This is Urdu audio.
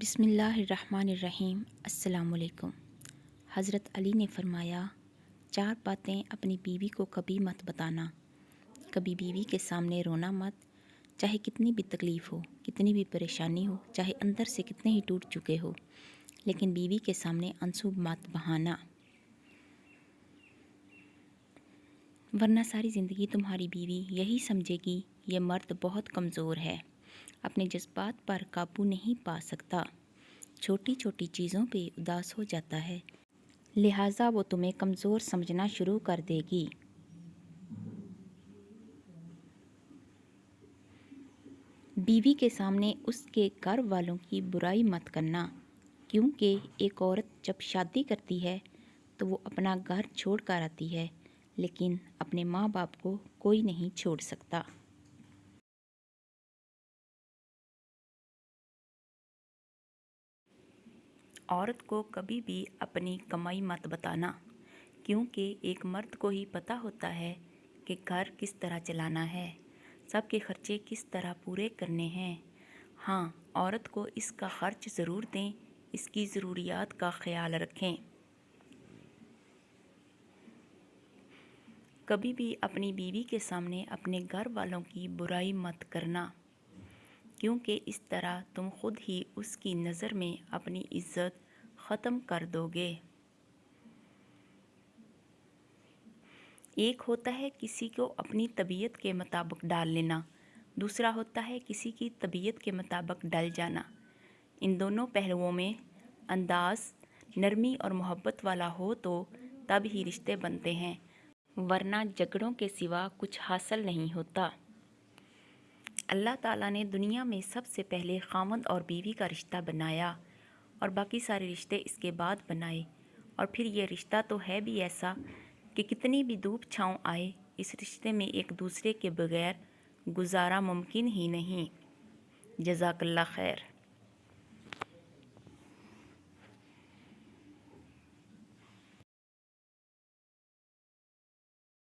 بسم اللہ الرحمن الرحیم۔ السلام علیکم۔ حضرت علی نے فرمایا، 4 باتیں اپنی بیوی کو کبھی مت بتانا۔ کبھی بیوی کے سامنے رونا مت، چاہے کتنی بھی تکلیف ہو، کتنی بھی پریشانی ہو، چاہے اندر سے کتنے ہی ٹوٹ چکے ہو، لیکن بیوی کے سامنے آنسو مت بہانا، ورنہ ساری زندگی تمہاری بیوی یہی سمجھے گی یہ مرد بہت کمزور ہے، اپنے جذبات پر قابو نہیں پا سکتا، چھوٹی چھوٹی چیزوں پہ اداس ہو جاتا ہے، لہٰذا وہ تمہیں کمزور سمجھنا شروع کر دے گی۔ بیوی کے سامنے اس کے گھر والوں کی برائی مت کرنا، کیونکہ ایک عورت جب شادی کرتی ہے تو وہ اپنا گھر چھوڑ کر آتی ہے، لیکن اپنے ماں باپ کو کوئی نہیں چھوڑ سکتا۔ عورت کو کبھی بھی اپنی کمائی مت بتانا، کیونکہ ایک مرد کو ہی پتہ ہوتا ہے کہ گھر کس طرح چلانا ہے، سب کے خرچے کس طرح پورے کرنے ہیں۔ ہاں، عورت کو اس کا خرچ ضرور دیں، اس کی ضروریات کا خیال رکھیں۔ کبھی بھی اپنی بیوی کے سامنے اپنے گھر والوں کی برائی مت کرنا، کیونکہ اس طرح تم خود ہی اس کی نظر میں اپنی عزت ختم کر دو گے۔ ایک ہوتا ہے کسی کو اپنی طبیعت کے مطابق ڈال لینا، دوسرا ہوتا ہے کسی کی طبیعت کے مطابق ڈل جانا۔ ان دونوں پہلوؤں میں انداز نرمی اور محبت والا ہو تو تب ہی رشتے بنتے ہیں، ورنہ جھگڑوں کے سوا کچھ حاصل نہیں ہوتا۔ اللہ تعالیٰ نے دنیا میں سب سے پہلے خاوند اور بیوی کا رشتہ بنایا اور باقی سارے رشتے اس کے بعد بنائے، اور پھر یہ رشتہ تو ہے بھی ایسا کہ کتنی بھی دھوپ چھاؤں آئے، اس رشتے میں ایک دوسرے کے بغیر گزارا ممکن ہی نہیں۔ جزاک اللہ خیر۔